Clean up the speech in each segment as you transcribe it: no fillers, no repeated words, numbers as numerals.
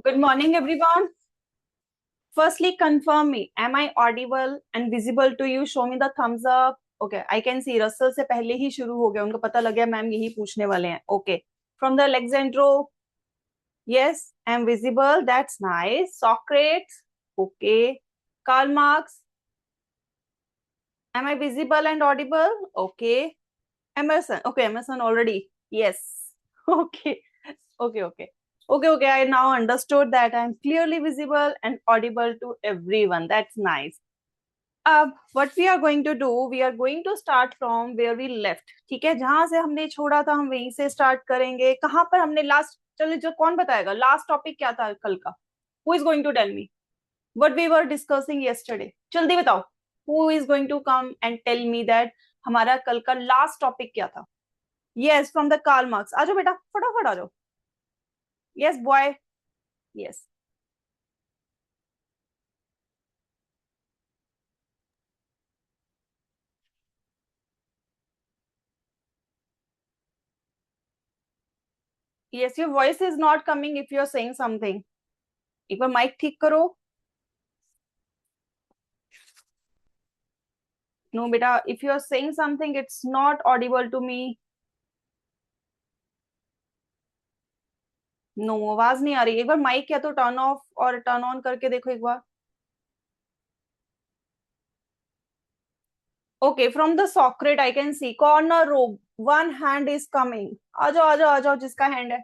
Good morning, everyone. Firstly, confirm me. Am I audible and visible to you? Show me the thumbs up. Okay, I can see. Russell से पहले ही शुरू हो गया. उनको पता लग गया मैम यही पूछने वाले हैं. Okay. From the Alexandro, yes, I'm visible. That's nice. Socrates, okay. Karl Marx, am I visible and audible? Okay. Emerson, okay. Emerson already. Yes. Okay. Okay. Okay, I now understood that I'm clearly visible and audible to everyone. That's nice. What we are going to do, we are going to start from where we left. ठीक है, जहां से हमने छोड़ा था हम वहीं से स्टार्ट करेंगे. कहां पर हमने लास्ट, चलिए जो कौन बताएगा लास्ट टॉपिक क्या था कल का? Who is going to tell me what we were discussing yesterday? जल्दी बताओ. Who is going to come and tell me that हमारा कल का लास्ट टॉपिक क्या था? Yes, from the Karl Marx. आ जाओ बेटा, फटाफट आ जाओ. Yes, boy. Yes. Yes, your voice is not coming if you're saying something. एक बार माइक ठीक करो. No, beta, if you're saying something, it's not audible to me. No, आवाज नहीं आ रही. एक बार माइक या तो टर्न ऑफ और टर्न ऑन करके देखो एक बार. Okay, from the Socrate I can see corner row. One hand is coming. आ जाओ जिसका हैंड है,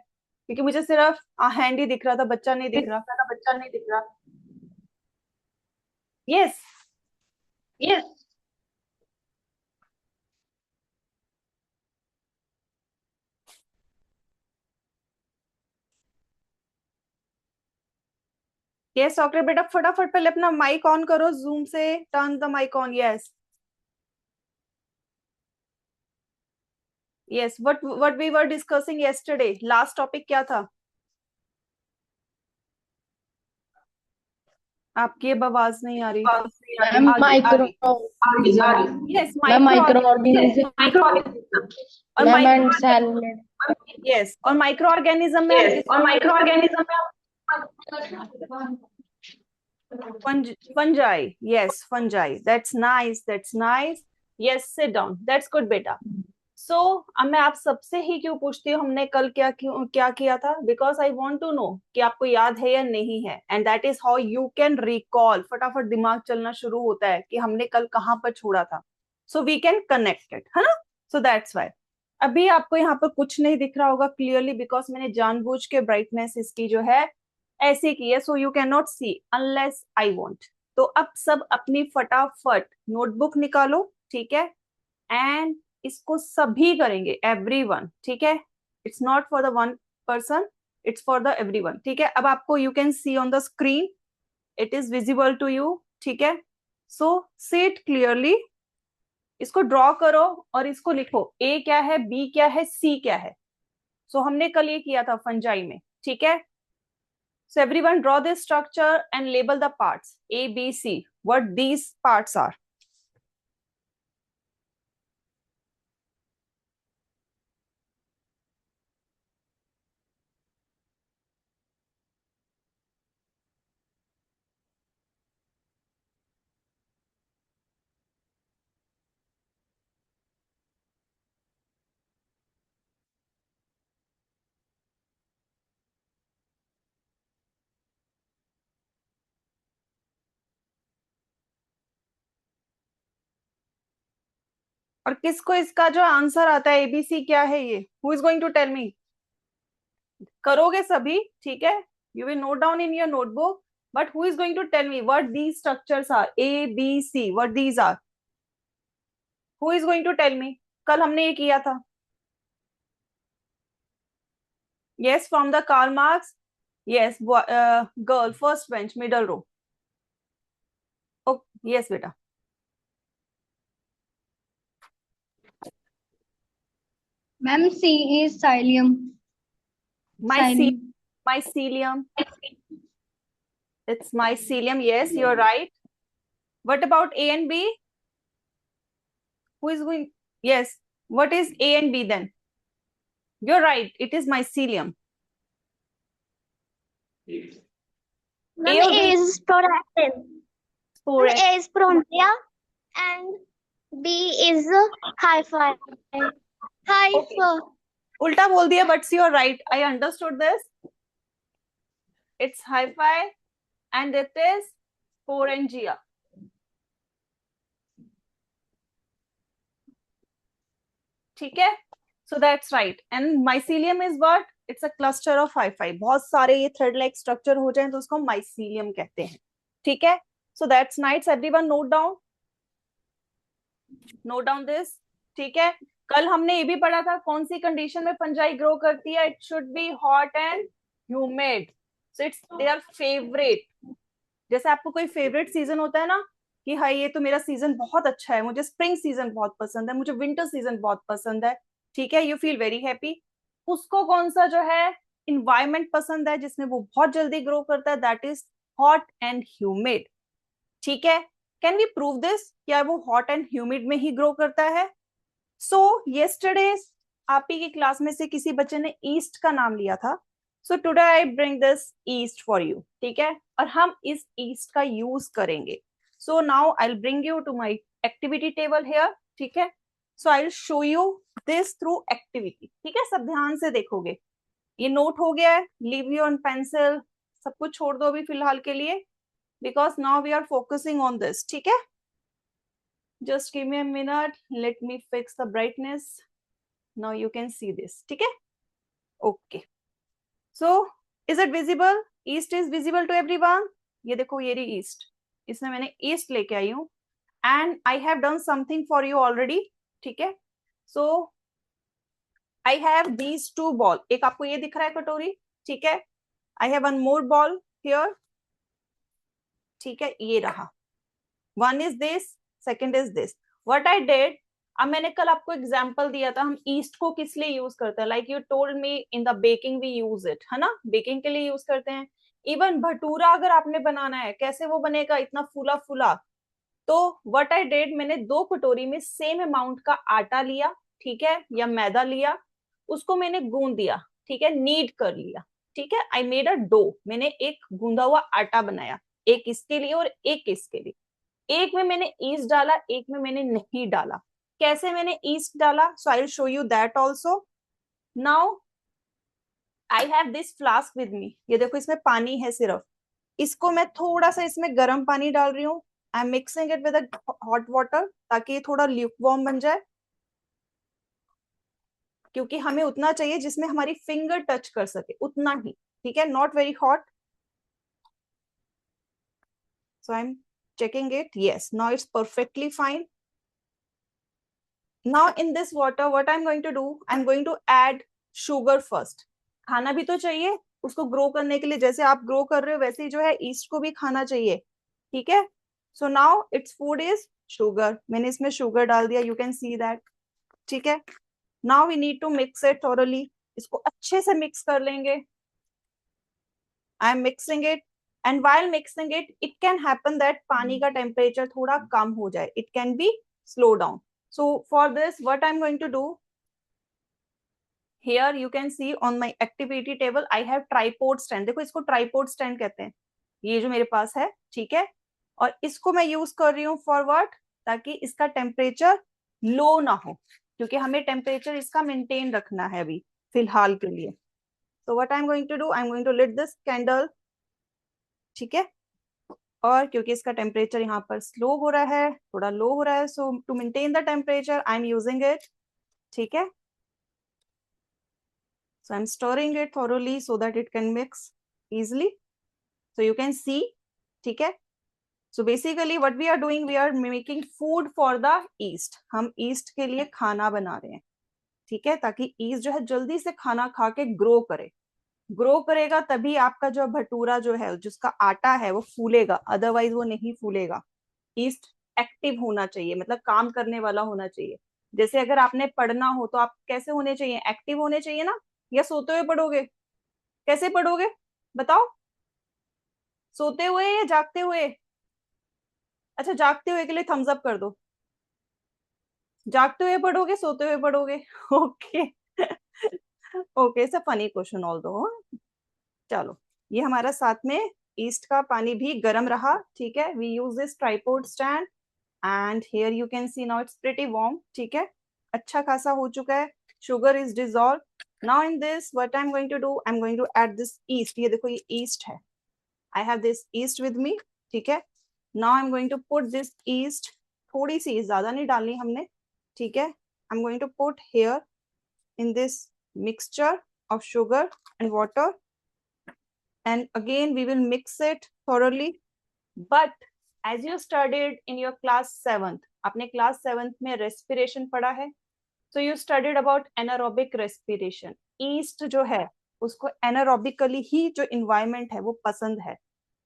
क्योंकि मुझे सिर्फ हैंड ही दिख रहा था, बच्चा नहीं दिख रहा. Yes. Yes. Yes, Socrate बेटा फटाफट पहले अपना माइक ऑन करो जूम से. Turn the mic on. Yes. Yes, what we were discussing yesterday. Last topic क्या था? आपकी अब आवाज नहीं आ रही. Ma'am micro yes, ma'am micro. Microorganism और ma'am micro. And cell. Yes, और माइक्रो ऑर्गेनिज्म में fungi. Yes, fungi. That's nice. Yes, sit down. That's good, beta. So, अब मैं आप सबसे ही क्यों पूछती हूँ हमने कल क्या किया था? Because I want to know कि आपको याद है या नहीं है. And that is how you can recall. फटाफट दिमाग चलना शुरू होता है कि हमने कल कहाँ पर छोड़ा था. So we can connect it, है ना? So that's why. अभी आपको यहाँ पर कुछ नहीं दिख रहा होगा क्लियरली, बिकॉज मैंने जानबूझ के ब्राइटनेस इसकी जो है ऐसे की है, so you can not see unless I want. तो अब सब अपनी फटाफट नोटबुक निकालो, ठीक है? एंड इसको सभी करेंगे, एवरीवन, ठीक है? It's not for the one person, it's for the everyone, ठीक है? अब आपको you can see on the screen, it is visible to you, ठीक है? So see it clearly. इसको ड्रॉ करो और इसको लिखो. ए क्या है, बी क्या है, सी क्या है. सो हमने कल ये किया था फंजाई में, ठीक है? So everyone draw this structure and label the parts A B C, what these parts are. और किसको इसका जो आंसर आता है एबीसी क्या है ये, who is going to tell me? करोगे सभी, ठीक है? You will note down in your notebook, but who is going to tell me what these structures are, A B C, what these are? Who is going to tell me? कल हमने ये किया था. Yes, from the Karl Marx. Yes, girl first bench middle row. Yes बेटा. Ma'am C is mycelium. Mycelium. It's mycelium. Yes, you're right. What about A and B? Who is going? Yes. What is A and B then? You're right. It is mycelium. Ma'am, A or A B? is prolactin. Ma'am, Correct. A is Promptia and B is Hi-Fi. Okay. Hi-Fi. उल्टा बोल दिया, but you are right. I understood this. It's Hi-Fi and it is Sporangia. ठीक है? So that's right. And mycelium is what? It's a cluster of Hi-Fi. बहुत सारे ये thread like structure हो जाएं तो उसको mycelium कहते हैं. ठीक है? So that's nice. Everyone note down. Note down this. ठीक है? कल हमने ये भी पढ़ा था कौन सी कंडीशन में फंजाई ग्रो करती है. It should be hot and humid. So it's their favourite. जैसे आपको कोई फेवरेट सीजन होता है ना कि हाँ ये तो मेरा सीजन बहुत अच्छा है, मुझे स्प्रिंग सीजन बहुत पसंद है, मुझे विंटर सीजन बहुत पसंद है. ठीक है, यू फील वेरी हैप्पी. उसको कौन सा जो है इन्वायरमेंट पसंद है जिसमें वो बहुत जल्दी ग्रो करता है, that is hot and humid. ठीक है, कैन वी प्रूव दिस? क्या वो हॉट एंड ह्यूमिड में ही ग्रो करता है? सो येस्टरडे आप ही की क्लास में से किसी बच्चे ने ईस्ट का नाम लिया था. So today I bring this yeast for you. ठीक है, और हम इस ईस्ट का यूज करेंगे. So now I will bring you to my activity table here. ठीक है, so I will show you this through activity. ठीक है, सब ध्यान से देखोगे. ये नोट हो गया है, लीव यू ऑन पेंसिल, सब कुछ छोड़ दो अभी फिलहाल के लिए, because now we are focusing on this. ठीक है, just give me a minute, let me fix the brightness. Now you can see this. ठीक है, okay. So is it visible? East is visible to everyone. ये देखो ये रही east, इसमें मैंने ईस्ट लेके आई हूँ. And I have done something for you already. ठीक है, so I have these two ball. एक आपको ये दिख रहा है कटोरी. ठीक है, I have one more ball here. ठीक है, ये रहा. One is this, second is this. What I did, अब मैंने कल आपको एग्जांपल दिया था हम ईस्ट को किस लिए यूज करते हैं. Like you told me in the baking we use it, है ना, बेकिंग के लिए यूज करते हैं. इवन भटूरा अगर आपने बनाना है, कैसे वो बनेगा, इतना फूला फूला. तो व्हाट आई डिड, मैंने 2 कटोरी में सेम अमाउंट का आटा लिया. ठीक है, या मैदा लिया, उसको मैंने गूंद दिया. ठीक है, नीड कर लिया. ठीक है, आई मेड अ डो. मैंने एक गूंदा हुआ आटा बनाया, एक इसके लिए और एक इसके लिए. एक में मैंने ईस्ट डाला, एक में मैंने नहीं डाला. कैसे मैंने ईस्ट डाला, so I will show you that also. Now I have this flask with me. ये देखो इसमें पानी है सिर्फ. इसको मैं थोड़ा सा इसमें गर्म पानी डाल रही हूँ. आई am mixing it with hot water ताकि ये थोड़ा ल्यूकवार्म बन जाए, क्योंकि हमें उतना चाहिए जिसमें हमारी फिंगर टच कर सके, उतना ही. ठीक है, not very hot. So I am checking it. Yes, now it's perfectly fine. Now in this water what I'm going to do, I'm going to add sugar first. खाना भी तो चाहिए उसको ग्रो करने के लिए, जैसे आप ग्रो कर रहे हो वैसे ही जो है ईस्ट को भी खाना चाहिए. ठीक है, so now its food is sugar. मैंने इसमें शुगर डाल दिया, यू कैन सी दैट. ठीक है, now we need to mix it thoroughly. इसको अच्छे से मिक्स कर लेंगे. I am mixing it. And while mixing it, it can happen that पानी का टेम्परेचर थोड़ा कम हो जाए. It can be slow down. So for this, what I'm going to do, here you can see on my activity table, I have tripod stand. देखो इसको tripod stand कहते हैं, ये जो मेरे पास है. ठीक है, और इसको मैं यूज कर रही हूँ फॉर व्हाट, ताकि इसका टेम्परेचर लो ना हो, क्योंकि हमें टेम्परेचर इसका मेंटेन रखना है अभी फिलहाल के लिए. So what I'm going to do, I'm going to lit this candle. ठीक है, और क्योंकि इसका टेम्परेचर यहाँ पर स्लो हो रहा है, थोड़ा लो हो रहा है, so to maintain the temperature I am using it. ठीक है, so I'm stirring it thoroughly so that it can mix easily. So you can see. ठीक है, so basically what we are doing, we are making food for the yeast. हम east के लिए खाना बना रहे हैं. ठीक है, ताकि ईस्ट जो है जल्दी से खाना खा के ग्रो करे. ग्रो करेगा तभी आपका जो भटूरा जो है, जिसका आटा है, वो फूलेगा, अदरवाइज वो नहीं फूलेगा. ईस्ट एक्टिव होना चाहिए, मतलब काम करने वाला होना चाहिए. जैसे अगर आपने पढ़ना हो तो आप कैसे होने चाहिए, एक्टिव होने चाहिए ना, या सोते हुए पढ़ोगे? कैसे पढ़ोगे बताओ, सोते हुए या जागते हुए? अच्छा, जागते हुए के लिए थम्स अप कर दो. जागते हुए पढ़ोगे, सोते हुए पढ़ोगे? Okay. Okay, it's a funny question all दो. चलो, ये हमारा साथ में ईस्ट का पानी भी गर्म रहा, ठीक है। We use this tripod stand and here you can see now it's pretty warm, ठीक है, अच्छा खासा हो चुका है। Sugar is dissolve. Now in this what I am going to do, I am going to add this yeast. ये देखो, ये ईस्ट है, I have this yeast with me, ठीक है। Now I am going to put this yeast, थोड़ी सी, ज्यादा नहीं डालनी हमने, ठीक है। I am going to put here in this mixture of sugar and water, and again we will mix it thoroughly. But as you studied in your class 7th, आपने class 7th में respiration पढ़ा है, so you studied about anaerobic respiration. yeast जो है उसको anaerobically ही जो environment है वो पसंद है,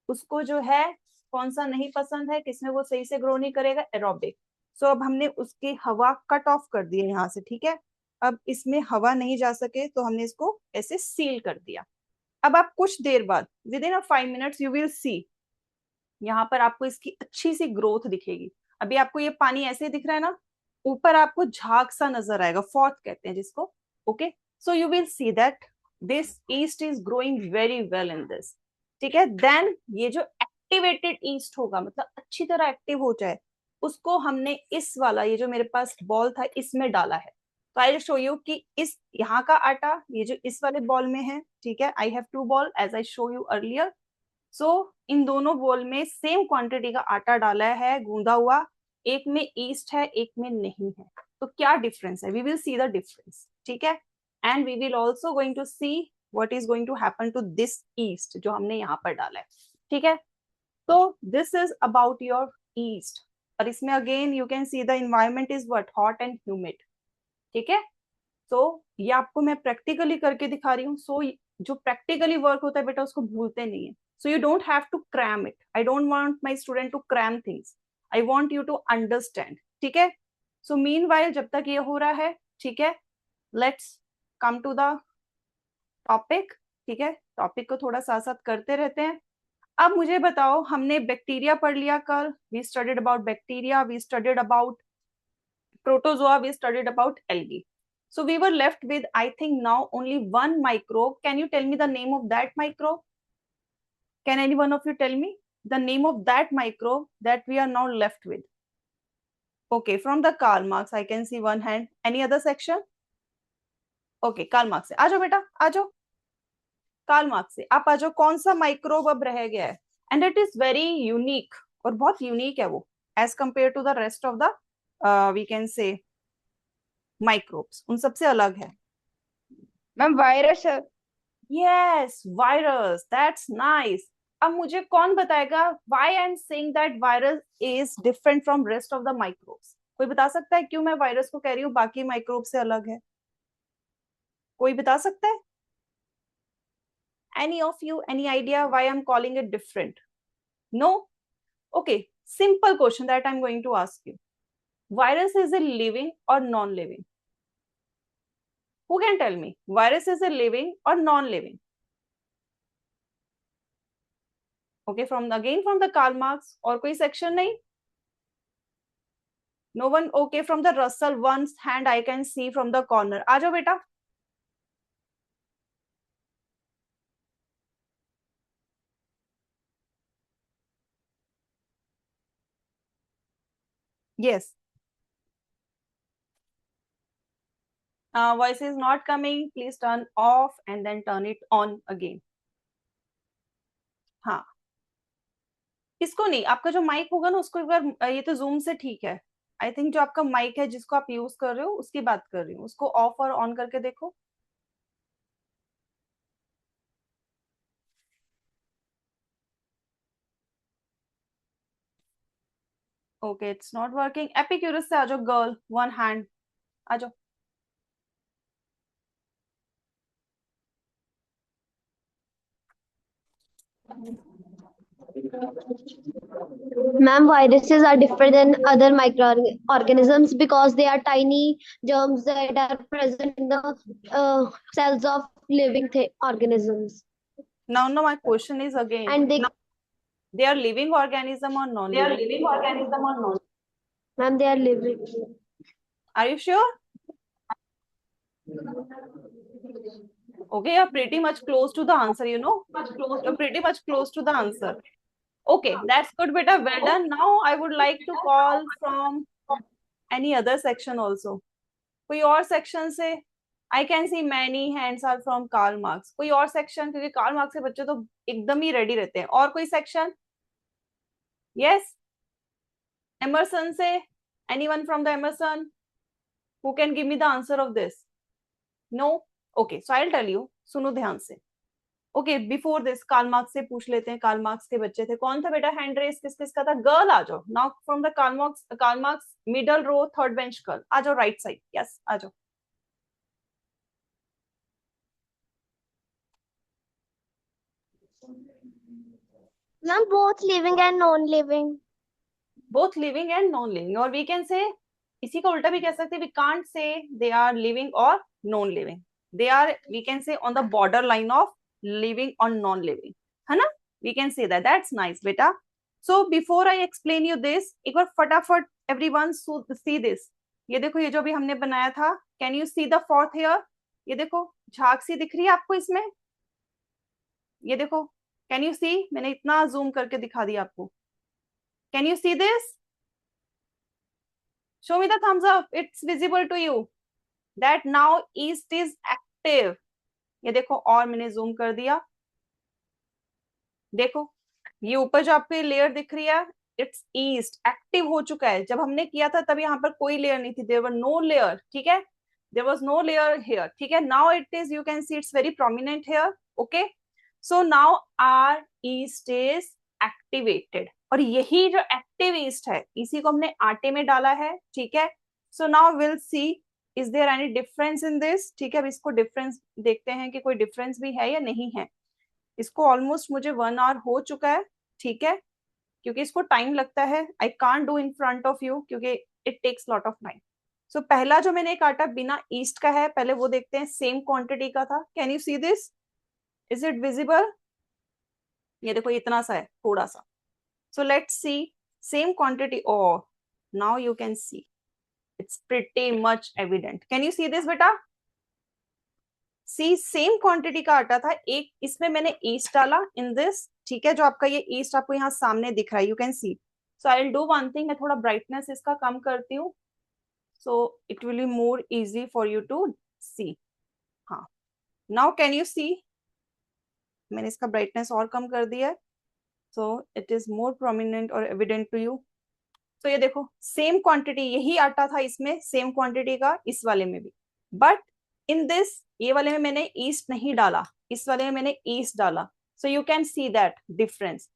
उसको जो है कौन सा नहीं पसंद है, किसमें वो सही से ग्रो नहीं करेगा, एरोबिक। सो अब हमने उसकी हवा कट ऑफ कर दी है यहाँ से, ठीक है। अब इसमें हवा नहीं जा सके तो हमने इसको ऐसे सील कर दिया। अब आप कुछ देर बाद with in 5 minutes you will see, यहाँ पर आपको इसकी अच्छी सी ग्रोथ दिखेगी। अभी आपको ये पानी ऐसे दिख रहा है ना, ऊपर आपको झाग सा नजर आएगा, फॉथ कहते हैं जिसको, okay. So you will see that this east is growing very well in this, ठीक है। देन ये जो एक्टिवेटेड ईस्ट होगा, मतलब अच्छी तरह एक्टिव हो जाए, उसको हमने इस वाला, ये जो मेरे पास बॉल था, इसमें डाला है। तो आई विल शो यू कि इस यहाँ का आटा ये जो इस वाले बॉल में है, ठीक है। I have 2 ball as I show you earlier. So in दोनों बोल में सेम क्वांटिटी का आटा डाला है गूंदा हुआ, एक में ईस्ट है एक में नहीं है। तो क्या डिफरेंस है, we will see the difference, ठीक है। And we will also going to see what is going to happen to this yeast जो हमने यहाँ पर डाला है, ठीक है। तो this is about your yeast. और इसमें again you can see the environment is what, hot and humid, ठीक है। तो ये आपको मैं प्रैक्टिकली करके दिखा रही हूँ। सो जो प्रैक्टिकली वर्क होता है बेटा उसको भूलते नहीं है। So you don't have to cram it. I don't want my student to cram things. I want you to understand. ठीक है? So meanwhile जब तक ये हो रहा है, ठीक है, let's come to the topic. ठीक है, टॉपिक को थोड़ा साथ साथ करते रहते हैं। अब मुझे बताओ, हमने बैक्टीरिया पढ़ लिया कल, we studied about bacteria, we studied about protozoa, we studied about algae. So we were left with, I think now only one microbe. Can you tell me the name of that microbe? Can any one of you tell me the name of that microbe that we are now left with? Okay, from the Karl Marx, I can see one hand. Any other section? Okay, Karl Marx से आ जाओ बेटा, आ जाओ। Karl Marx से आप आ जाओ। कौन सा माइक्रोब अब रह गया है? And it is very unique, और बहुत यूनिक है वो as compare to the rest of the we can say microbes, उन सबसे अलग है। मैम वायरस है। Yes, virus, that's nice. अब मुझे कौन बताएगा why I am saying that virus is different from rest of the microbes? कोई बता सकता है क्यों मैं वायरस को कह रही हूँ बाकी माइक्रोब से अलग है? कोई बता सकता है? Any of you, any idea why I'm calling it different? No? Okay, simple question that I'm going to ask you. Virus is a living or non-living? Who can tell me? Virus is a living or non-living? Okay, from the Karl Marx, और कोई section नहीं? No one? Okay, from the Russell, one's hand I can see from the corner. आ जाओ बेटा। Yes. Voice is not coming. Please turn off and then turn it on again. हाँ, इसको नहीं, आपका जो माइक होगा ना उसको एक बार, ये तो जूम से ठीक है। आई थिंक जो आपका माइक है जिसको आप यूज कर रहे हो उसकी बात कर रही हूँ, उसको ऑफ और ऑन करके देखो। Okay, it's not working. Epicurus से आ जाओ गर्ल, वन हैंड, आ जाओ। Ma'am, viruses are different than other microorganisms because they are tiny germs that are present in the cells of living organisms. Now my question is again, And they are living organism or non-living? ma'am, they are living. Are you sure? Okay, you're pretty much close to the answer, you know. You're pretty much close to the answer. Okay, that's good, beta. Well done. Now I would like to call from any other section also. कोई और section से? I can see many hands are from Karl Marx. कोई और section? क्योंकि Karl Marx के बच्चे तो एकदम ही रेडी रहते हैं. और कोई सेक्शन? Yes. Emerson से? Anyone from the Emerson who can give me the answer of this? No. Okay, so I'll tell you. सुनो ध्यान से. Okay, before this Karl Marx से पूछ लेते हैं. कार्ल मार्क्स के बच्चे थे. कौन था बेटा हैंड रेस? किस किस का था? गर्ल आ जाओ now from the Karl Marx middle row third bench. Girl आ जाओ राइट साइड. यस आ जाओ. Ma'am, both living and non-living. Both living and non living. और वी कैन से, इसी का उल्टा भी कह सकते हैं. We can't say they are living और non living. They are, we can say on the border line of living और नॉन लिविंग, है ना. We can say that. That's nice बेटा. So before I explain you this, एक बार फटाफट everyone see this. ये देखो, ये जो भी हमने बनाया था. Can you see the froth here? ये देखो झाग सी दिख रही है आपको इसमें. ये देखो, कैन यू सी? मैंने इतना जूम करके दिखा दिया आपको. Can you see this? Show me the thumbs up. It's visible to you that now east is active. ये देखो, और मैंने जूम कर दिया. देखो, ये ऊपर जो आपको लेयर दिख रही है, इट्स ईस्ट एक्टिव हो चुका है. जब हमने किया था तब यहाँ पर कोई लेयर नहीं थी. There were no layer. ठीक है, there was no layer here. ठीक है, now it is, you can see it's very prominent here. Okay, so now our yeast is activated. और यही जो एक्टिव ईस्ट है, इसी को हमने आटे में डाला है. ठीक है, so now will see is there any difference in this. ठीक है, अब इसको डिफरेंस देखते हैं कि कोई डिफरेंस भी है या नहीं है. इसको ऑलमोस्ट मुझे 1 आवर हो चुका है. ठीक है, क्योंकि इसको टाइम लगता है. I can't do in front of you क्योंकि it takes lot of time. So पहला जो मैंने काटा बिना ईस्ट का है, पहले वो देखते हैं. सेम क्वांटिटी का था. Can you see this? Is it visible? ये देखो, इतना सा है, थोड़ा सा. So let's see same quantity. Oh now you can see it's pretty much evident. Can you see this बेटा? सी सेम क्वांटिटी का आटा था. एक इसमें मैंने ईस्ट डाला इन दिस. ठीक है, जो आपका ये ईस्ट आपको यहाँ सामने दिख रहा है, you can see. So I will do one thing, मैं थोड़ा ब्राइटनेस इसका कम करती हूँ. So it will be more easy for you to see. हाँ, नाउ कैन यू सी? मैंने इसका ब्राइटनेस और कम कर दिया है. So it is more prominent और एविडेंट टू यू. तो ये देखो, सेम क्वांटिटी, यही आटा था इसमें, सेम क्वांटिटी का इस वाले में भी. बट इन दिस, ये वाले में मैंने ईस्ट नहीं डाला, इस वाले में मैंने ईस्ट डाला. सो you can see that difference.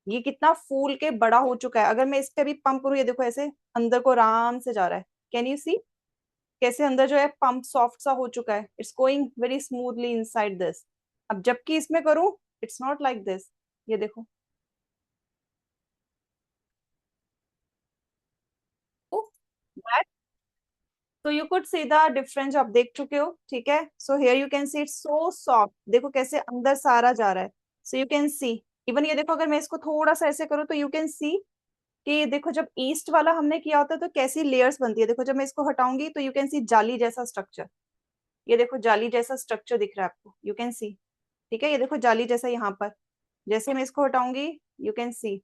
ये कितना फूल के बड़ा हो चुका है. अगर मैं इस पे भी पंप करूँ, ये देखो ऐसे अंदर को आराम से जा रहा है. कैन यू सी कैसे अंदर जो है पंप सॉफ्ट सा हो चुका है. It's going very smoothly inside this. अब जबकि इसमें करूँ, इट्स नॉट लाइक दिस. ये देखो, तो you could see the difference. आप देख चुके हो. ठीक है, so here you can see it's so soft. देखो कैसे अंदर सारा जा रहा है. So you can see even, ये देखो, अगर मैं इसको थोड़ा सा ऐसे करूँ तो यू कैन सी कि देखो, जब ईस्ट वाला हमने किया होता है तो कैसी लेयर्स बनती है. देखो, जब मैं इसको हटाऊंगी तो यू कैन सी जाली जैसा स्ट्रक्चर. ये देखो, जाली जैसा स्ट्रक्चर दिख रहा है आपको. यू कैन सी. ठीक है, ये देखो जाली जैसा यहाँ पर. जैसे मैं इसको हटाऊंगी, you can see.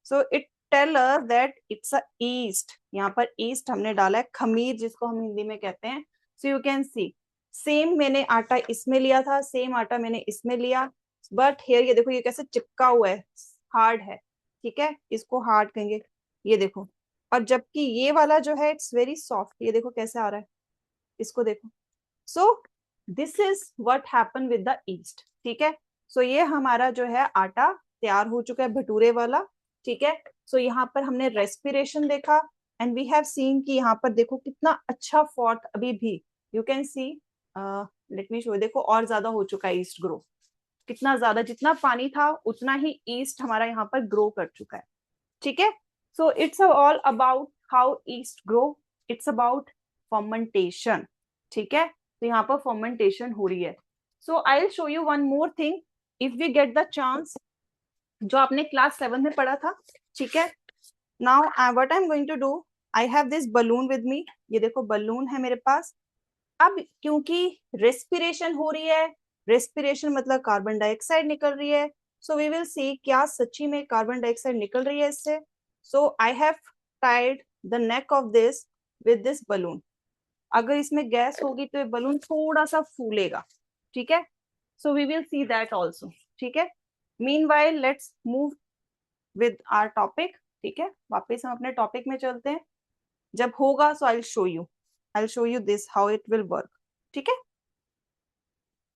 So it tell us that it's a yeast. यहाँ पर ईस्ट हमने डाला है, खमीर जिसको हम हिंदी में कहते हैं. सो यू कैन सी सेम मैंने आटा इसमें लिया था, सेम आटा मैंने इसमें लिया. बट हेयर ये देखो, ये कैसे चिपका हुआ है, हार्ड है. ठीक है, इसको हार्ड कहेंगे. ये देखो, और जबकि ये वाला जो है इट्स वेरी सॉफ्ट. ये देखो कैसे आ रहा है, इसको देखो. सो this is what happen with the east. ठीक है, सो ये हमारा जो है आटा तैयार हो चुका है, भटूरे वाला. ठीक है, सो यहाँ पर हमने रेस्पिरेशन देखा एंड वी हैव सीन कि यहाँ पर देखो कितना अच्छा फोर्थ अभी भी. You can C, let me show. देखो और ज्यादा हो चुका है ईस्ट ग्रो. कितना ज्यादा, जितना पानी था उतना ही ईस्ट हमारा यहाँ पर ग्रो कर चुका है. ठीक है, so it's all about how yeast grow. It's about fermentation. ठीक है, तो यहाँ पर फर्मेंटेशन हो रही है. So I will show you one more thing if we get the chance, जो आपने क्लास 7 में पढ़ा था. ठीक है, now what I am going to do, I have this balloon with me. ये देखो बलून है मेरे पास. अब क्योंकि रेस्पिरेशन हो रही है, रेस्पिरेशन मतलब कार्बन डाइऑक्साइड निकल रही है. सो वी विल सी क्या सच्ची में कार्बन डाइऑक्साइड निकल रही है इससे. So I have tied the neck of this with this balloon. अगर इसमें गैस होगी तो ये बलून थोड़ा सा फूलेगा. ठीक है. So we will see that also. ठीक है. Meanwhile let's move with our topic. ठीक है, वापस हम अपने टॉपिक में चलते हैं. जब होगा so I will show you this how it will work. ठीक है.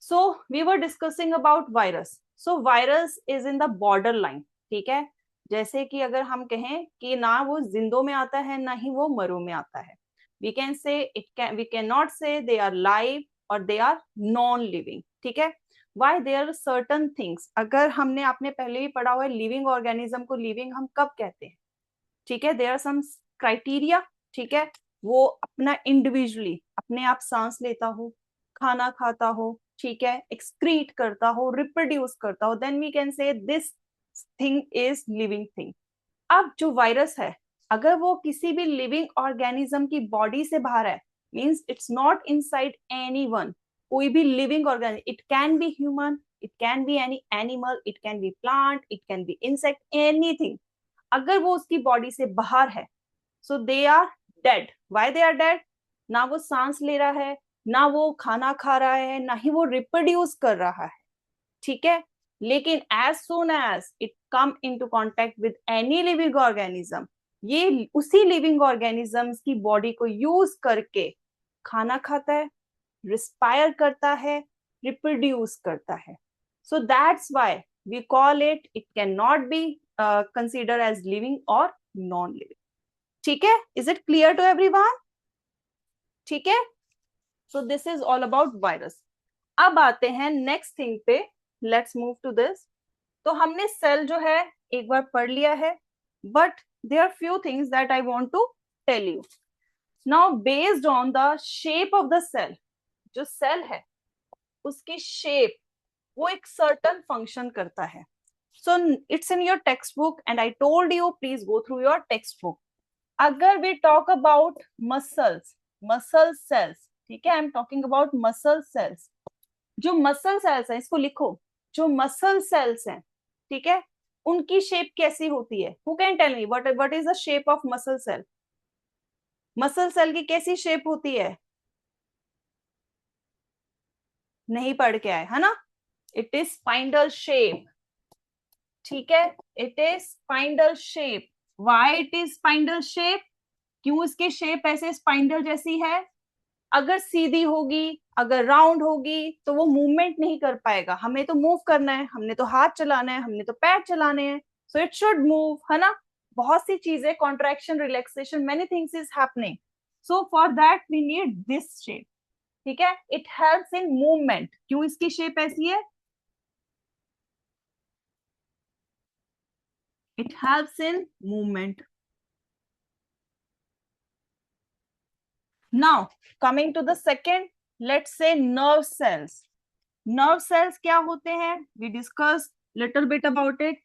So we were discussing about virus. So virus is in the border line. ठीक है. जैसे कि अगर हम कहें कि ना वो जिंदों में आता है ना ही वो मरो में आता है. वी कैन नॉट से दे आर लाइव और दे आर नॉन लिविंग. ठीक है. Why there are certain things. अगर हमने आपने पहले भी पढ़ा हुआ है लिविंग ऑर्गेनिज्म को लिविंग हम कब कहते हैं. ठीक है. There are some criteria. ठीक है. वो अपना इंडिविजुअली अपने आप सांस लेता हो, खाना खाता हो, ठीक है, एक्सक्रीट करता हो, रिप्रोड्यूस करता हो, then we can say this thing is living thing. अब जो वायरस है अगर वो किसी भी लिविंग ऑर्गेनिज्म की बॉडी से बाहर है means it's not inside anyone. कोई भी living organism, it can be human, it can be any animal, it can be plant, it can be insect, anything. अगर वो उसकी बॉडी से बाहर है so they are dead. Why they are dead? ना वो सांस ले रहा है, ना वो खाना खा रहा है, ना ही वो रिप्रोड्यूस कर रहा है. ठीक है. लेकिन as soon as it come into contact with any living organism, ये उसी लिविंग ऑर्गेनिजम्स की बॉडी को यूज करके खाना खाता है, रिस्पायर करता है, रिप्रोड्यूस करता है. So that's why we call it can not be consider as living और नॉन लिविंग. ठीक है. Is it clear to everyone? ठीक है. So this is all about virus. अब आते हैं नेक्स्ट थिंग पे. Let's move to this. तो हमने सेल जो है एक बार पढ़ लिया है, but there are few things that I want to tell you. Now based on the shape of the cell, जो सेल है उसकी शेप वो एक सर्टन फंक्शन करता है. So it's in your textbook and I told you please go through your textbook. अगर we talk about muscle cells, ठीक है, I am talking about muscle cells. जो मसल सेल्स है इसको लिखो. जो मसल सेल्स हैं, ठीक है, उनकी शेप कैसी होती है? Who can tell me what is the shape of muscle cell? Muscle cell की कैसी शेप होती है? नहीं पढ़ के आए है ना? It is spindle shape. ठीक है. It is spindle shape. Why it is spindle shape? क्यों इसकी शेप ऐसे स्पाइंडल जैसी है? अगर सीधी होगी, अगर राउंड होगी तो वो मूवमेंट नहीं कर पाएगा. हमें तो मूव करना है, हमने तो हाथ चलाना है, हमने तो पैर चलाने हैं. सो इट शुड मूव, है ना? बहुत सी चीजें, contraction, relaxation, many things is happening. So for that we need this shape. ठीक है. It helps in movement. क्यों इसकी शेप ऐसी है? It helps in movement. Now, coming to the second, let's say nerve cells. Nerve cells क्या होते हैं? We discussed little bit about it.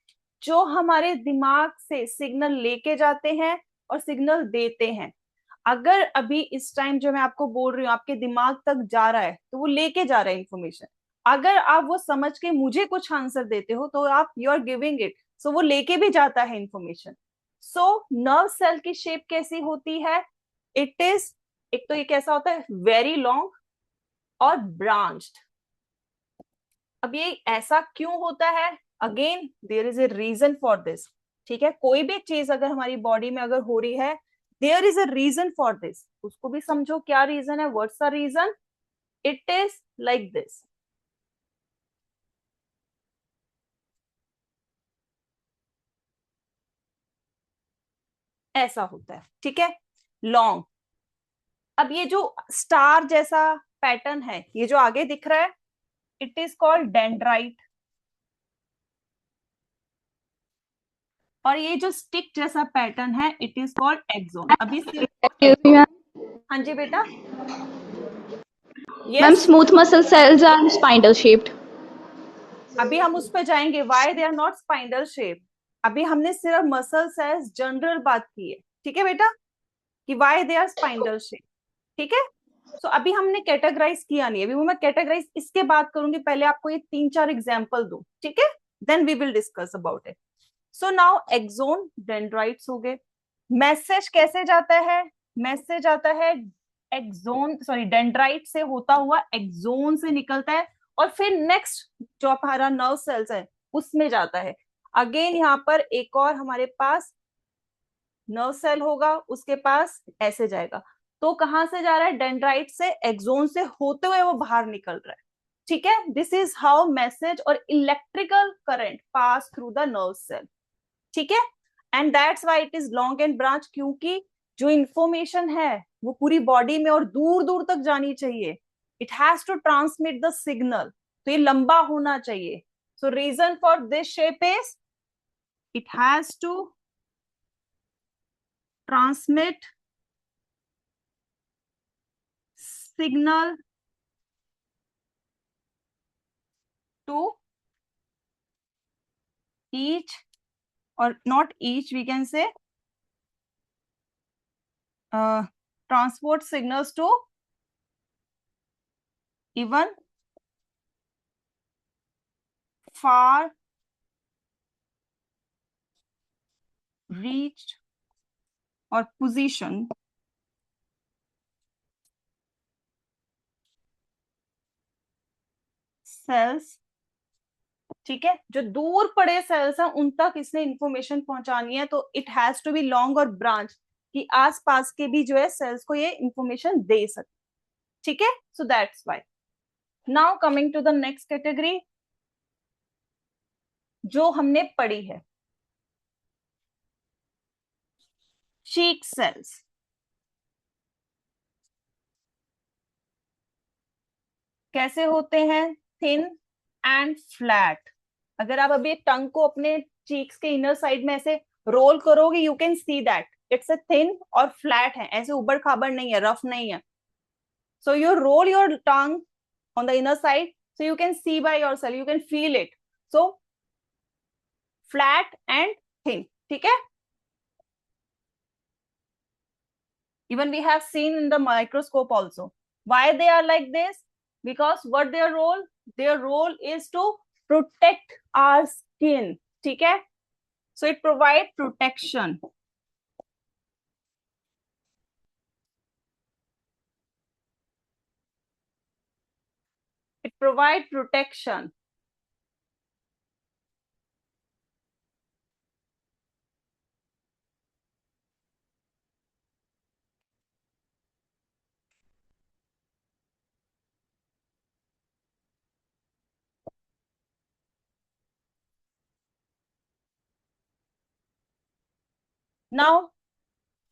जो हमारे दिमाग से सिग्नल लेके जाते हैं और सिग्नल देते हैं. अगर अभी इस टाइम जो मैं आपको बोल रही हूँ आपके दिमाग तक जा रहा है तो वो लेके जा रहा है इंफॉर्मेशन. अगर आप वो समझ के मुझे कुछ आंसर देते हो तो आप यू आर गिविंग इट, सो वो लेके भी जाता है इंफॉर्मेशन. सो नर्व सेल की शेप कैसी होती है? इट इज, एक तो ये कैसा होता है, वेरी लॉन्ग और ब्रांच्ड. अब ये ऐसा क्यों होता है? Again there is a reason for this. ठीक है. कोई भी चीज अगर हमारी बॉडी में अगर हो रही है there is a reason for this. उसको भी समझो क्या रीजन है. What's the reason? It is like this. ऐसा होता है. ठीक है. लॉन्ग. अब ये जो स्टार जैसा पैटर्न है ये जो आगे दिख रहा है इट इज कॉल्ड डेंड्राइट. और ये जो स्टिक जैसा पैटर्न है इट इज कॉल्ड एक्सोन. अभी हाँ जी बेटा. Ma'am smooth muscle cells are spindle shaped. अभी हम उस पर जाएंगे why they are not spindle shape. अभी हमने सिर्फ मसल सेल्स जनरल बात की है. ठीक है बेटा, कि why they are spindle shape. ठीक है. सो अभी हमने कैटेगराइज किया नहीं, अभी वो मैं कैटेगराइज इसके बाद करूंगी, पहले आपको ये 3-4 एग्जाम्पल दो, ठीक है, then we will discuss about it. So now axon dendrites हो गए। मैसेज कैसे जाता है? मैसेज आता है एक्सोन, सॉरी डेंड्राइट से होता हुआ एक्सोन से निकलता है, और फिर नेक्स्ट जो हमारा नर्व सेल्स है उसमें जाता है। अगेन यहाँ पर एक और हमारे पास नर्व सेल होगा, उसके पास ऐसे जाएगा। तो कहां से जा रहा है? डेंड्राइट से, एक्सोन से होते हुए वो बाहर निकल रहा है, ठीक है। दिस इज हाउ मैसेज और electrical current pass through the nerve cell, ठीक है। And that's why it is long and branch, क्योंकि जो इंफॉर्मेशन है वो पूरी बॉडी में और दूर दूर तक जानी चाहिए। It has to transmit the signal, तो ये लंबा होना चाहिए। So reason for this shape is it has to transmit signal to each, or not each, we can say transport signals to even far reached or position cells, ठीक है। जो दूर पड़े सेल्स हैं उन तक इसने इंफॉर्मेशन पहुंचानी है, तो it has to be long और ब्रांच, कि आसपास के भी जो है सेल्स को ये इंफॉर्मेशन दे सके, ठीक है। So that's why. Now coming to the next category जो हमने पढ़ी है, चीक सेल्स। कैसे होते हैं? Thin and flat. अगर आप अभी टंग को अपने चीक्स के इनर साइड में ऐसे रोल करोगे, you can see that it's a thin और फ्लैट है, ऐसे उबड़ खाबड़ नहीं है, रफ नहीं है। So you roll your tongue on the inner side, so you can see by yourself, you can feel it. So flat and thin, ठीक है। Even we have seen in the microscope also. Why they are like this? Because what their role? Their role is to protect our skin, ठीक है। So it provide protection. It provide protection. Now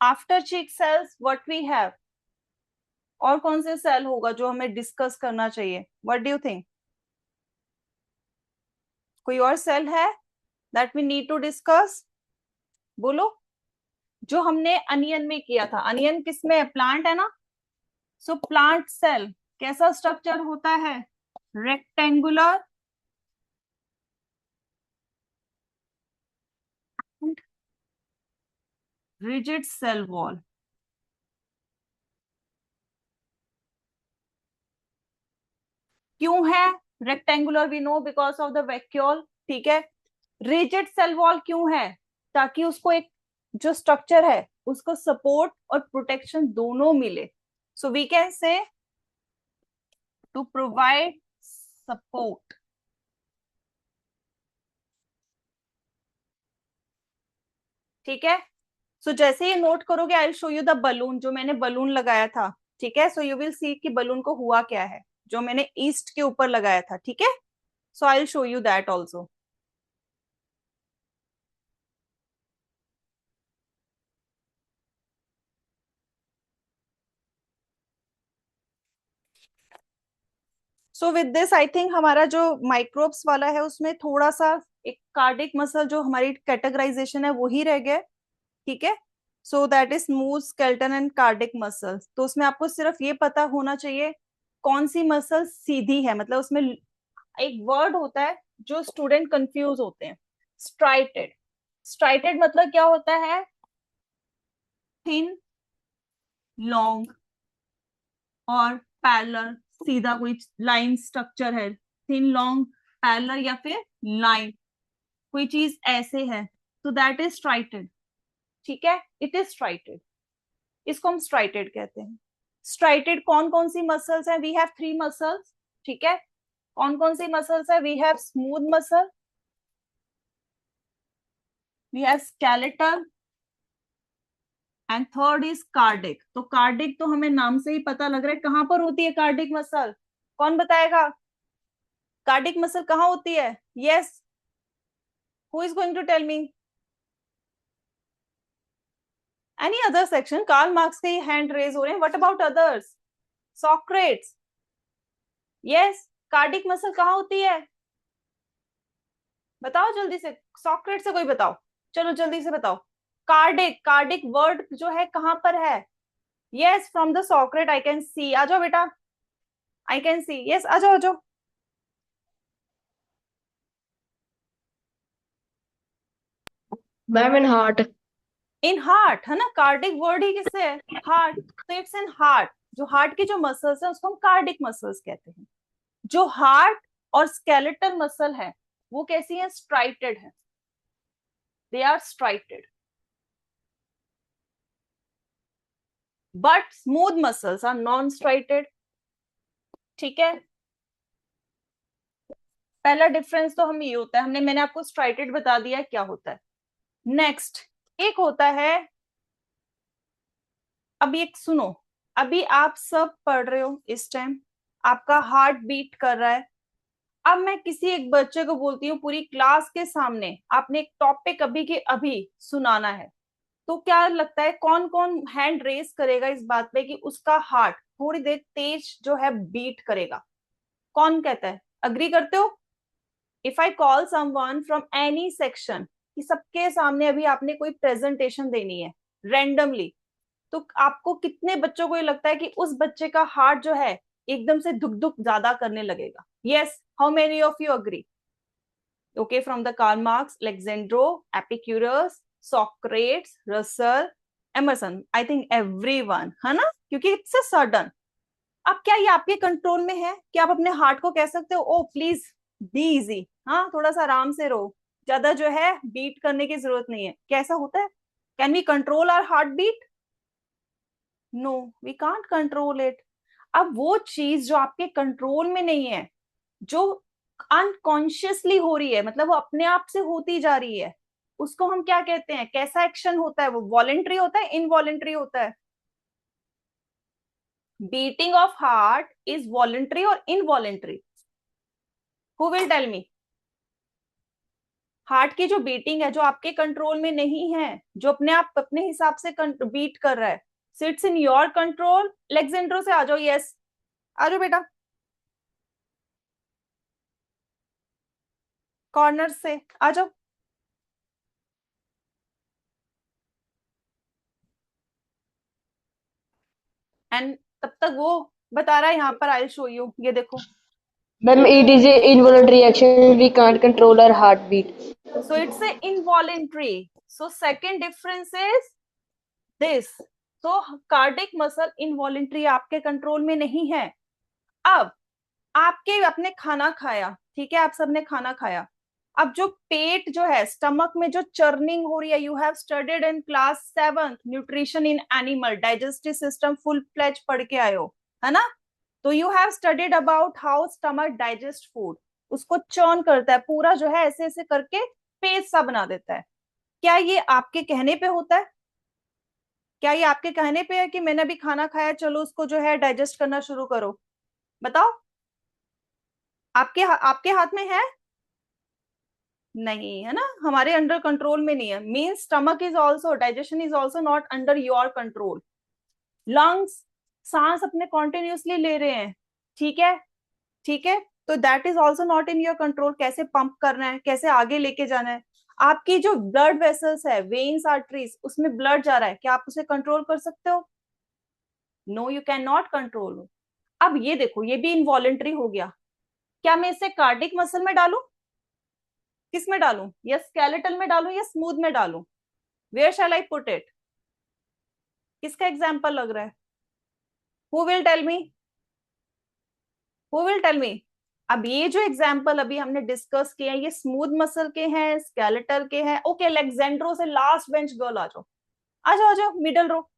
after cheek cells what we have? और कौन से cell होगा जो हमें discuss करना चाहिए? What do you think? कोई और सेल है that we need to discuss? बोलो। जो हमने अनियन में किया था, अनियन किसमें है? प्लांट है ना। सो प्लांट सेल कैसा स्ट्रक्चर होता है? Rectangular rigid cell wall. क्यों है rectangular? We know because of the vacuole, ठीक है। रिजिड सेल वॉल क्यों है? ताकि उसको एक जो स्ट्रक्चर है उसको सपोर्ट और प्रोटेक्शन दोनों मिले। So we can say to provide support, ठीक है। सो जैसे ही नोट करोगे I will show you the balloon, जो मैंने बलून लगाया था, ठीक है। सो यू विल सी कि बलून को हुआ क्या है, जो मैंने ईस्ट के ऊपर लगाया था, ठीक है। So I will show you that also. So with this I think हमारा जो माइक्रोब्स वाला है उसमें थोड़ा सा एक कार्डिक मसल जो हमारी कैटेगराइजेशन है वही रह गया, ठीक है। So that is smooth skeleton and cardiac muscle. तो उसमें आपको सिर्फ ये पता होना चाहिए कौन सी मसल सीधी है, मतलब उसमें एक वर्ड होता है जो स्टूडेंट कंफ्यूज होते हैं, स्ट्राइटेड। स्ट्राइटेड मतलब क्या होता है? थिन, लॉन्ग और पैरेलल, सीधा कोई लाइन स्ट्रक्चर है, थिन लॉन्ग पैरेलल या फिर लाइन, कोई चीज ऐसे है, तो दैट इज स्ट्राइटेड। ठीक है, इट इज स्ट्राइटेड, इसको हम स्ट्राइटेड कहते हैं। स्ट्राइटेड कौन कौन सी मसल्स है? We have 3 muscles. ठीक है, कौन कौन सी मसल्स है? We have smooth muscle, we have skeletal and third is cardiac. तो कार्डिक तो हमें नाम से ही पता लग रहा है कहां पर होती है कार्डिक मसल, कौन बताएगा? कार्डिक मसल कहां होती है? Yes, who is going to tell me? Any other section? Karl Marx के हैंड रेज हो रहे हैं, what about others? Socrates, yes, cardiac muscle कहां होती है? बताओ जल्दी से, सॉक्रेट से कोई बताओ, चलो जल्दी से बताओ। कार्डिक, कार्डिक वर्ड जो है कहां पर है? Yes, from the Socrates I can see. आ जाओ बेटा, आई कैन सी, यस, आ जाओ आ जाओ। Ma'am in heart. In heart है ना, कार्डिक वर्ड ही किससे है? हार्ट, तो इट्स इन हार्ट। जो हार्ट की जो मसल्स है उसको हम कार्डिक मसल्स कहते हैं। जो हार्ट और स्केलेटल मसल है वो कैसी है? स्ट्राइटेड है, they are striated. But smooth muscles are non striated. ठीक है, पहला डिफरेंस तो हम ये होता है, मैंने आपको स्ट्राइटेड बता दिया है क्या होता है। नेक्स्ट एक होता है, अब एक सुनो, अभी आप सब पढ़ रहे हो, इस टाइम आपका हार्ट बीट कर रहा है। अब मैं किसी एक बच्चे को बोलती हूँ पूरी क्लास के सामने आपने एक टॉपिक अभी के अभी सुनाना है, तो क्या लगता है कौन कौन हैंड रेस करेगा इस बात पे कि उसका हार्ट थोड़ी देर तेज जो है बीट करेगा? कौन कहता है? अग्री करते हो? If I call someone from any section, कि सबके सामने अभी आपने कोई प्रेजेंटेशन देनी है रैंडमली, तो आपको कितने बच्चों को ये लगता है कि उस बच्चे का हार्ट जो है एकदम से धुक धुक ज्यादा करने लगेगा? Yes, how many of you agree? Okay, from the Karl Marx, Alexandro, Epicurus, Socrates, Russell, Emerson, I think everyone, है ना, क्योंकि इट्स अ सडन। अब क्या ये आपके कंट्रोल में है कि आप अपने हार्ट को कह सकते हो ओ प्लीज बी इजी, हाँ थोड़ा सा आराम से रहो, ज्यादा जो है बीट करने की जरूरत नहीं है? कैसा होता है? Can we control our heart beat? No, we can't control it. अब वो चीज जो आपके कंट्रोल में नहीं है, जो अनकॉन्शियसली हो रही है, मतलब वो अपने आप से होती जा रही है, उसको हम क्या कहते हैं? कैसा एक्शन होता है वो? वॉलेंट्री होता है, इनवॉलेंट्री होता है? Beating of heart is voluntary और involuntary? Who will tell me? Heart की जो बीटिंग है जो आपके कंट्रोल में नहीं है, जो अपने आप अपने हिसाब से बीट कर रहा है, सिट्स इन योर कंट्रोल। लेक्जेंड्रो से आ जाओ, यस आ जाओ बेटा, कॉर्नर से आ जाओ। एंड तब तक वो बता रहा है यहाँ पर, आई शो यू, ये देखो। Ma'am, it is a involuntary action. We can't control our heartbeat. So it's a involuntary. So second difference is this. So cardiac muscle involuntary, आपके कंट्रोल में नहीं है। अब आपने खाना खाया, ठीक है, आप सबने खाना खाया, अब जो पेट जो है, स्टमक में जो चर्निंग हो रही है, you have studied in class 7th nutrition in animal, digestive system full fledge पढ़ के आए हो, है ना? तो you have studied about how stomach digest food, उसको चर्न करता है पूरा जो है, ऐसे ऐसे करके पेस्ट सा बना देता है। क्या ये आपके कहने पे होता है? क्या ये आपके कहने पे है कि मैंने अभी खाना खाया, चलो उसको जो है डाइजेस्ट करना शुरू करो? बताओ, आपके हाथ में है? नहीं है ना, हमारे अंडर कंट्रोल में नहीं है। Means stomach is also, digestion is also not under your control. Lungs, सांस अपने कॉन्टिन्यूसली ले रहे हैं, ठीक है, ठीक है, तो that is also not in your control, कैसे पंप करना है, कैसे आगे लेके जाना है। आपकी जो ब्लड वेसल्स है, वेन्स, आर्टरीज, उसमें ब्लड जा रहा है, क्या आप उसे कंट्रोल कर सकते हो? No, you can not control. अब ये देखो, ये भी इनवॉलेंट्री हो गया। क्या मैं इसे कार्डिक मसल में डालूं? किस में डालूं? या स्केलेटल में डालूं या स्मूथ में डालूं? Where shall I put it? किसका एग्जाम्पल लग रहा है? Who will tell me? Who will tell me? अब ये जो एग्जाम्पल अभी हमने डिस्कस किए हैं ये स्मूथ मसल के हैं, स्केलेटल के हैं। ओके, अलेक्जेंड्रो से लास्ट बेंच गर्ल आ जाओ, आ जाओ, आ जाओ, middle row.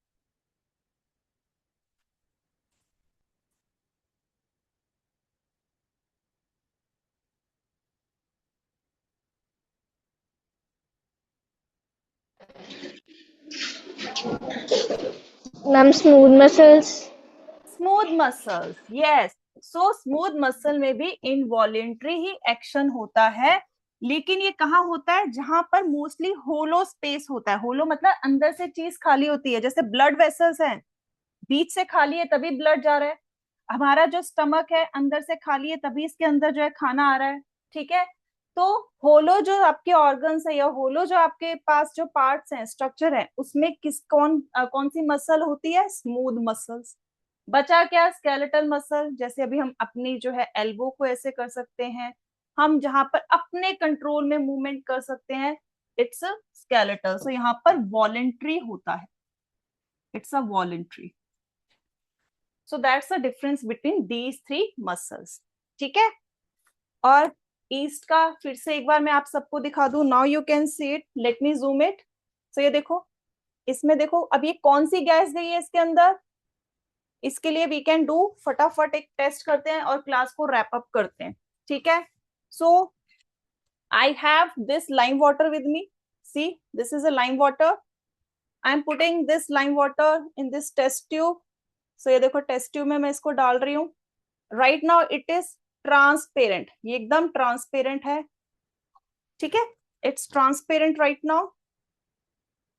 Ma'am, smooth muscles. Smooth muscles, yes. So smooth muscle में भी इनवॉलेंट्री ही एक्शन होता है, लेकिन ये कहाँ होता है? जहां पर मोस्टली होलो स्पेस होता है। होलो मतलब अंदर से चीज खाली होती है, जैसे ब्लड वेसल्स हैं, बीच से खाली है तभी ब्लड जा रहा है। हमारा जो स्टमक है अंदर से खाली है तभी इसके अंदर जो है खाना आ रहा है, ठीक है। तो होलो जो आपके ऑर्गन्स है या होलो जो आपके पास जो पार्ट्स हैं, स्ट्रक्चर है, उसमें कौन सी मसल होती है? Smooth muscles. बचा क्या? Skeletal muscle. जैसे अभी हम अपनी जो है एल्बो को ऐसे कर सकते हैं, हम जहां पर अपने कंट्रोल में मूवमेंट कर सकते हैं, इट्स स्केलेटल। सो यहाँ पर वॉलेंट्री होता है, it's a voluntary. So that's the difference between these three muscles, ठीक है। और ईस्ट का फिर से एक बार मैं आप सबको दिखा दूं। Now you can see it, let me zoom it. सो ये देखो, इसमें देखो अब ये कौन सी गैस गई है इसके अंदर। इसके लिए वी कैन डू, फटाफट एक टेस्ट करते हैं और क्लास को रैप अप करते हैं, ठीक है। So I have this lime water with me, see this is a lime water. I am putting this lime water in this test tube. सो ये देखो टेस्ट ट्यूब में मैं इसको डाल रही हूँ। Right now it is transparent, ये एकदम ट्रांसपेरेंट है, ठीक है। It's transparent right now.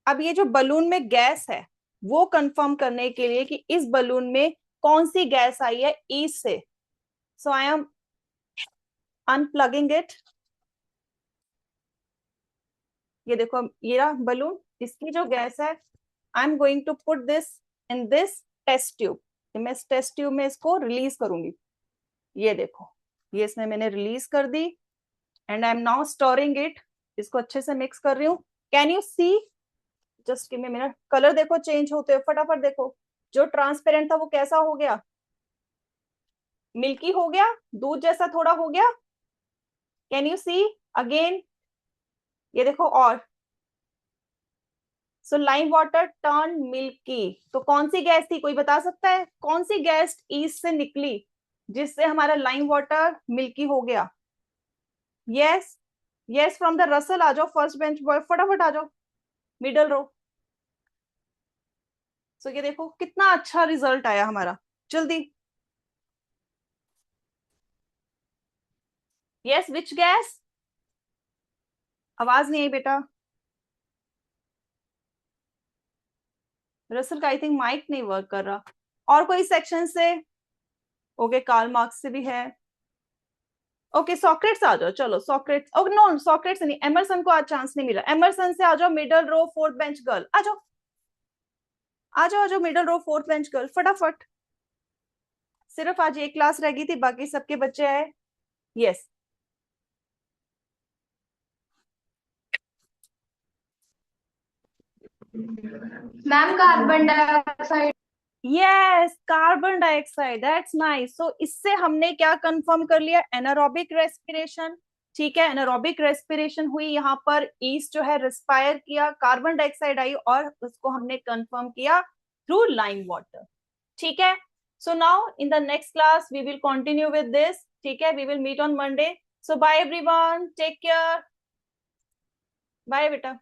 अब ये जो बलून में गैस है वो कंफर्म करने के लिए कि इस बलून में कौन सी गैस आई है ईस्ट से, सो आई एम अनप्लगिंग इट। ये देखो ये रहा बलून, इसकी जो गैस है, I am going to put this in this test tube. मैं इस टेस्ट ट्यूब में इसको रिलीज करूंगी। ये देखो, ये इसमें मैंने रिलीज कर दी and I am now storing it. इसको अच्छे से मिक्स कर रही हूँ। Can you see? Just give me minute. Colour देखो चेंज होते हुए, फटाफट देखो। जो ट्रांसपेरेंट था वो कैसा हो गया? मिल्की हो गया, दूध जैसा थोड़ा हो गया। Can you see again? ये देखो और। So lime water turn milky. तो कौन सी गैस थी, कोई बता सकता है? कौन सी गैस ईस्ट से निकली जिससे हमारा लाइम वाटर मिल्की हो गया? Yes, yes from the Russell आ जाओ, फर्स्ट बेंच बॉय फटाफट आ जाओ, मिडल रो। सो ये देखो कितना अच्छा रिजल्ट आया हमारा, जल्दी। Yes, which gas? आवाज नहीं आई बेटा। रसल का आई थिंक माइक नहीं वर्क कर रहा। और कोई सेक्शन से? ओके, कार्ल मार्क्स से भी है। ओके, सॉक्रेट्स आ जाओ, चलो सॉक्रेट्स। ओके नो, सॉक्रेट्स नहीं, एमरसन को आज चांस नहीं मिला। एमरसन से आ जाओ, middle row fourth bench girl आ जाओ, आ जाओ, आ जाओ middle row fourth bench girl फटाफट। सिर्फ आज एक क्लास रह गई थी, बाकी सबके बच्चे आए। Yes, ma'am carbon dioxide. Yes carbon dioxide, that's nice. So इससे हमने क्या कंफर्म कर लिया? एनारोबिक रेस्पिरेशन, ठीक है। एनारोबिक रेस्पिरेशन हुई, यहाँ पर ईस्ट जो है रिस्पायर किया, कार्बन डाइऑक्साइड आई और उसको हमने कंफर्म किया थ्रू लाइम वाटर, ठीक है। So now in the next class we will continue with this, ठीक है। We will meet on Monday. So bye everyone, take care, bye बेटा।